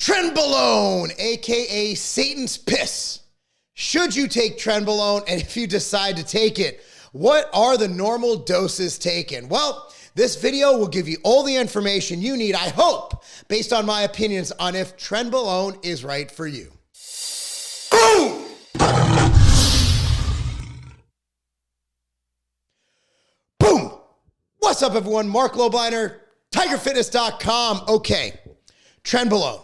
Trenbolone, aka Satan's piss. Should you take Trenbolone? And if you decide to take it, what are the normal doses taken? Well, this video will give you all the information you need, I hope, based on my opinions on if Trenbolone is right for you. Boom! Boom! What's up, everyone? Marc Lobliner, tigerfitness.com. Okay, Trenbolone.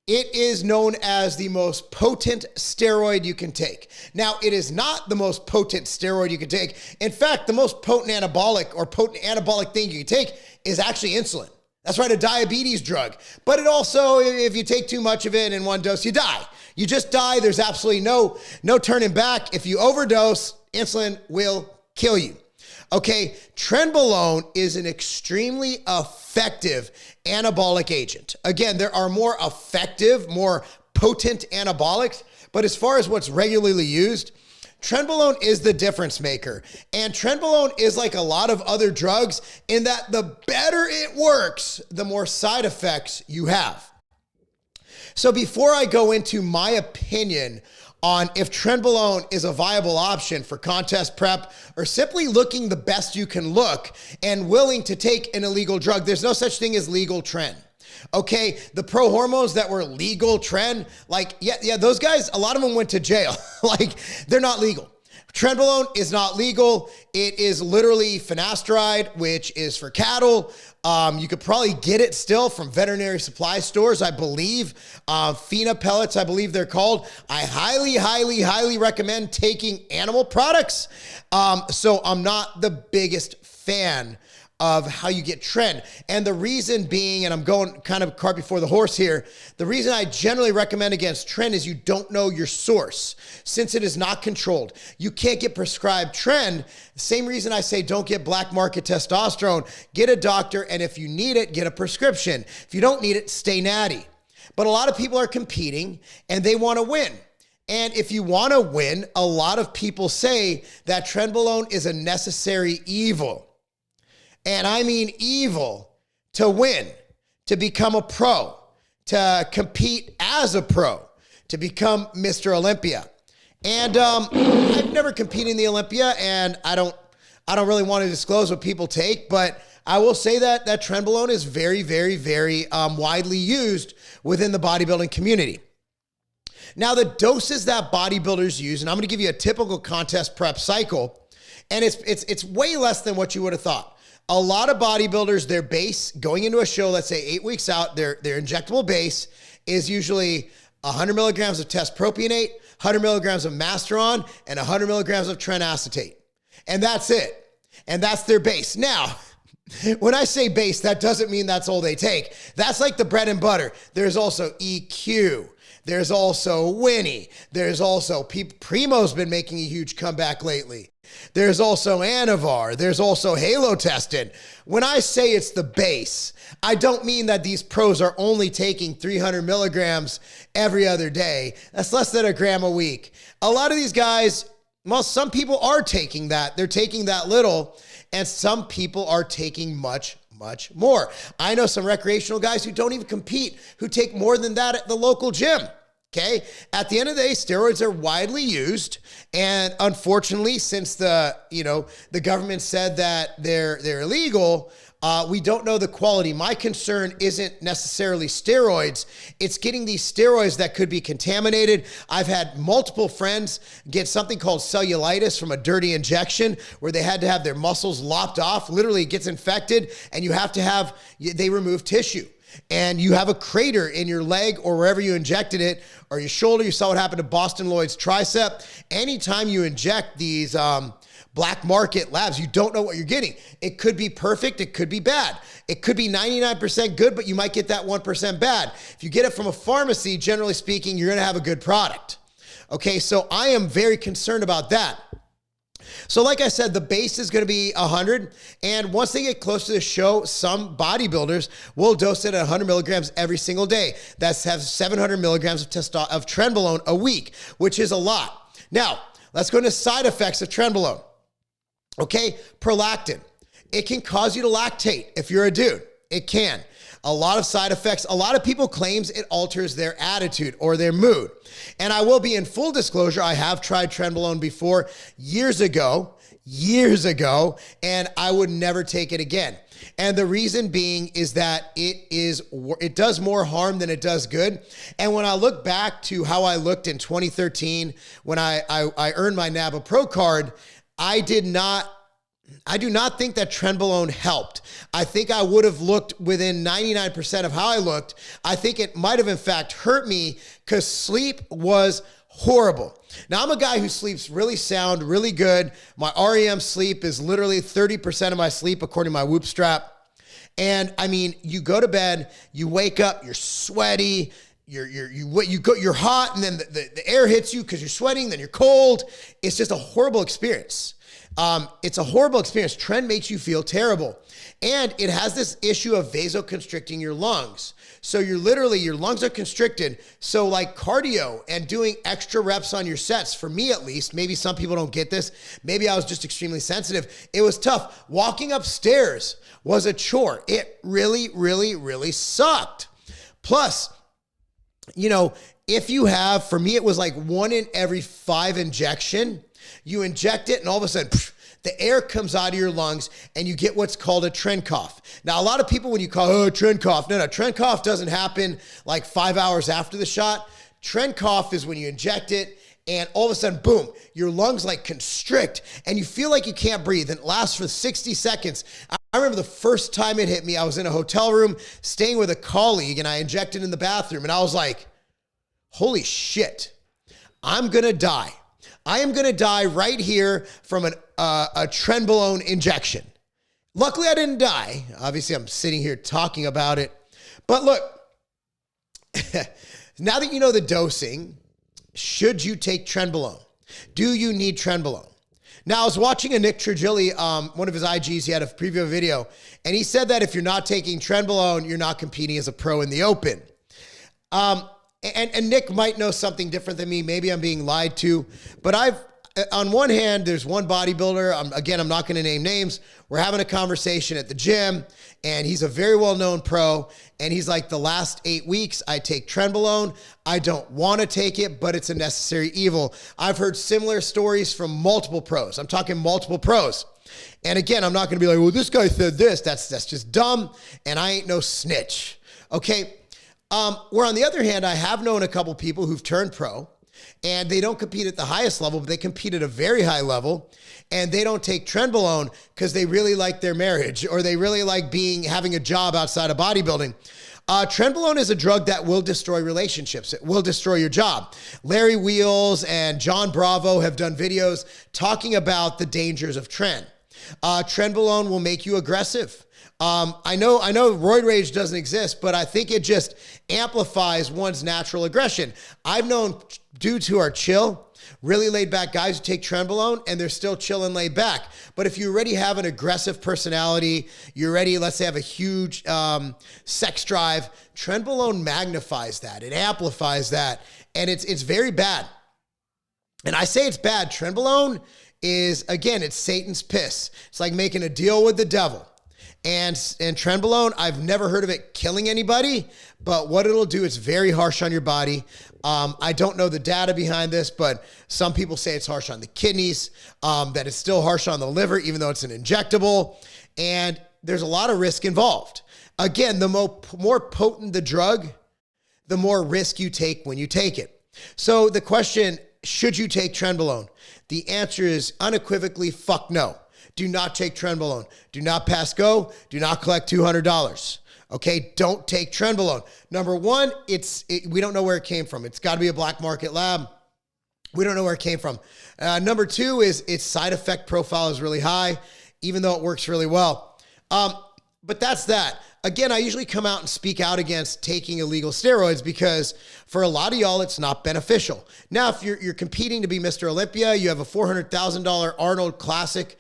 It is known as the most potent steroid you can take. Now, it is not the most potent steroid you can take. In fact, the most potent anabolic thing you can take is actually insulin. That's right, a diabetes drug. But it also, if you take too much of it in one dose, you die. You just die. There's absolutely no turning back. If you overdose, insulin will kill you. Okay, Trenbolone is an extremely effective anabolic agent. Again, there are more effective, more potent anabolics, but as far as what's regularly used, Trenbolone is the difference maker. And Trenbolone is like a lot of other drugs in that the better it works, the more side effects you have. So before I go into my opinion on if Trenbolone is a viable option for contest prep or simply looking the best you can look and willing to take an illegal drug, there's no such thing as legal Tren. Okay, the pro hormones that were legal Tren, like, yeah, those guys, a lot of them went to jail. Like, they're not legal. Trenbolone is not legal. It is literally finasteride, which is for cattle. You could probably get it still from veterinary supply stores, I believe. Phena pellets, I believe they're called. I highly recommend taking animal products. So I'm not the biggest fan of how you get Tren. And the reason being, and I'm going kind of cart before the horse here, the reason I generally recommend against Tren is you don't know your source. Since it is not controlled, you can't get prescribed Tren. Same reason I say don't get black market testosterone. Get a doctor, and if you need it, get a prescription. If you don't need it, stay natty. But a lot of people are competing, and they want to win. And if you want to win, a lot of people say that Trenbolone is a necessary evil. And I mean evil, to win, to become a pro, to compete as a pro, to become Mr. Olympia. And I've never competed in the Olympia, and I don't really want to disclose what people take, but I will say that Trenbolone is very widely used within the bodybuilding community. Now, the doses that bodybuilders use, and I'm going to give you a typical contest prep cycle, and it's way less than what you would have thought. A lot of bodybuilders, their base going into a show, let's say 8 weeks out, their injectable base is usually 100 milligrams of test propionate, 100 milligrams of Masteron, and 100 milligrams of Tren acetate. And that's it. And that's their base. Now, when I say base, that doesn't mean that's all they take. That's like the bread and butter. There's also EQ. There's also Winnie. There's also Primo's been making a huge comeback lately. There's also Anavar. There's also Halo tested. When I say it's the base, I don't mean that these pros are only taking 300 milligrams every other day. That's less than a gram a week. A lot of these guys, well, some people are taking that. They're taking that little, and some people are taking much more. I know some recreational guys who don't even compete, who take more than that at the local gym. Okay. At the end of the day, steroids are widely used. And unfortunately, since the government said that they're illegal, we don't know the quality. My concern isn't necessarily steroids. It's getting these steroids that could be contaminated. I've had multiple friends get something called cellulitis from a dirty injection where they had to have their muscles lopped off. Literally, it gets infected, and they remove tissue. And you have a crater in your leg or wherever you injected it, or your shoulder. You saw what happened to Boston Lloyd's tricep. Anytime you inject these black market labs, you don't know what you're getting. It could be perfect. It could be bad. It could be 99% good, but you might get that 1% bad. If you get it from a pharmacy, generally speaking, you're going to have a good product. Okay, so I am very concerned about that. So like I said, the base is going to be 100. And once they get close to the show, some bodybuilders will dose it at 100 milligrams every single day. That's have 700 milligrams of Trenbolone a week, which is a lot. Now, let's go into side effects of Trenbolone. Okay, prolactin. It can cause you to lactate if you're a dude. It can. a lot of side effects. A lot of people claims it alters their attitude or their mood. And I will be in full disclosure, I have tried Trenbolone before years ago, and I would never take it again. And the reason being is that it does more harm than it does good. And when I look back to how I looked in 2013, when I earned my NABA Pro card, I do not think that Trenbolone helped. I think I would have looked within 99% of how I looked. I think it might have in fact hurt me because sleep was horrible. Now, I'm a guy who sleeps really sound, really good. My REM sleep is literally 30% of my sleep according to my Whoop strap. And I mean, you go to bed, you wake up, you're sweaty, you're hot, and then the air hits you because you're sweating, then you're cold. It's just a horrible experience. It's a horrible experience. Tren makes you feel terrible. And it has this issue of vasoconstricting your lungs. So your lungs are constricted. So like cardio and doing extra reps on your sets, for me at least, maybe some people don't get this. Maybe I was just extremely sensitive. It was tough. Walking upstairs was a chore. It really, really, really sucked. Plus, if you have, for me, it was like 1 in every 5 injection. You inject it and all of a sudden, the air comes out of your lungs and you get what's called a Tren cough. Now, a lot of people, when you call, Tren cough, no, Tren cough doesn't happen like 5 hours after the shot. Tren cough is when you inject it and all of a sudden, boom, your lungs like constrict and you feel like you can't breathe and it lasts for 60 seconds. I remember the first time it hit me, I was in a hotel room staying with a colleague and I injected in the bathroom and I was like, holy shit, I'm going to die. I am going to die right here from a Trenbolone injection. Luckily, I didn't die. Obviously, I'm sitting here talking about it. But look, now that you know the dosing, should you take Trenbolone? Do you need Trenbolone? Now, I was watching a Nick Trigili, one of his IGs, he had a preview video, and he said that if you're not taking Trenbolone, you're not competing as a pro in the open. And Nick might know something different than me. Maybe I'm being lied to. But on one hand, there's one bodybuilder. I'm not going to name names. We're having a conversation at the gym, and he's a very well-known pro. And he's like, the last 8 weeks, I take Trenbolone. I don't want to take it, but it's a necessary evil. I've heard similar stories from multiple pros. I'm talking multiple pros. And again, I'm not going to be like, well, this guy said this. That's just dumb, and I ain't no snitch. Okay? Where on the other hand, I have known a couple people who've turned pro and they don't compete at the highest level, but they compete at a very high level and they don't take Trenbolone because they really like their marriage or they really like having a job outside of bodybuilding. Trenbolone is a drug that will destroy relationships. It will destroy your job. Larry Wheels and John Bravo have done videos talking about the dangers of Tren. Trenbolone will make you aggressive. I know roid rage doesn't exist, but I think it just amplifies one's natural aggression. I've known dudes who are chill, really laid back guys who take Trenbolone and they're still chill and laid back. But if you already have an aggressive personality, you're ready, let's say have a huge sex drive, Trenbolone magnifies that. It amplifies that. And it's very bad. And I say it's bad. Trenbolone is, again, it's Satan's piss. It's like making a deal with the devil. And Trenbolone, I've never heard of it killing anybody, but what it'll do, it's very harsh on your body. I don't know the data behind this, but some people say it's harsh on the kidneys, that it's still harsh on the liver, even though it's an injectable. And there's a lot of risk involved. Again, the more potent the drug, the more risk you take when you take it. So the question, should you take Trenbolone? The answer is unequivocally, fuck no. Do not take Trenbolone. Do not pass go. Do not collect $200. Okay, don't take Trenbolone. Number one, we don't know where it came from. It's got to be a black market lab. We don't know where it came from. Number two is its side effect profile is really high, even though it works really well. But that's that. Again, I usually come out and speak out against taking illegal steroids because for a lot of y'all, it's not beneficial. Now, if you're competing to be Mr. Olympia, you have a $400,000 Arnold Classic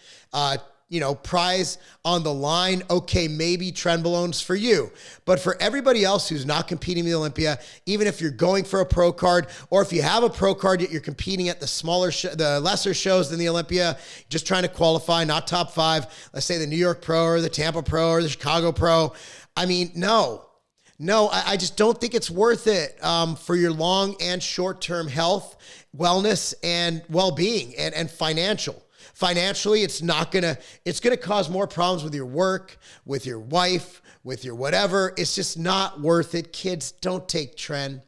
prize on the line, okay, maybe Trenbolone's for you. But for everybody else who's not competing in the Olympia, even if you're going for a pro card, or if you have a pro card yet you're competing at the lesser shows than the Olympia, just trying to qualify, not top 5, let's say the New York Pro or the Tampa Pro or the Chicago Pro. I mean, no, No, I just don't think it's worth it for your long and short-term health, wellness, and well-being and financial. Financially, it's gonna cause more problems with your work, with your wife, with your whatever. It's just not worth it. Kids, don't take Tren.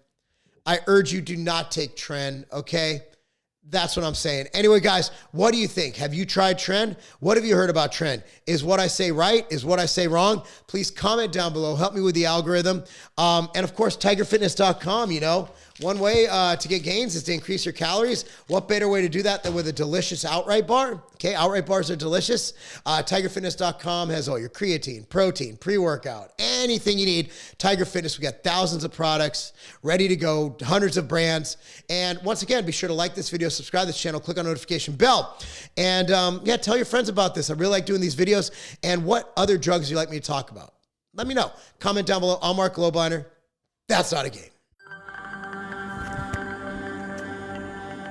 I urge you, do not take Tren, okay? That's what I'm saying. Anyway, guys, what do you think? Have you tried Tren? What have you heard about Tren? Is what I say right? Is what I say wrong? Please comment down below. Help me with the algorithm. And of course, tigerfitness.com, you know. One way to get gains is to increase your calories. What better way to do that than with a delicious outright bar? Okay, outright bars are delicious. Tigerfitness.com has all your creatine, protein, pre-workout, anything you need. Tiger Fitness, we got thousands of products ready to go, hundreds of brands. And once again, be sure to like this video, subscribe to this channel, click on notification bell. And yeah, tell your friends about this. I really like doing these videos. And what other drugs do you like me to talk about? Let me know. Comment down below. I'm Marc Lobliner. That's not a game.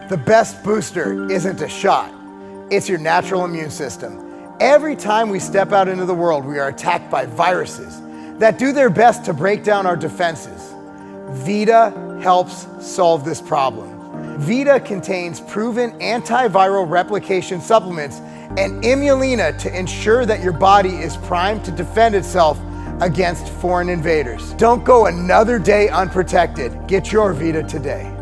The best booster isn't a shot, it's your natural immune system. Every time we step out into the world, we are attacked by viruses that do their best to break down our defenses. Vita helps solve this problem. Vita contains proven antiviral replication supplements and Imulina to ensure that your body is primed to defend itself against foreign invaders. Don't go another day unprotected. Get your Vita today.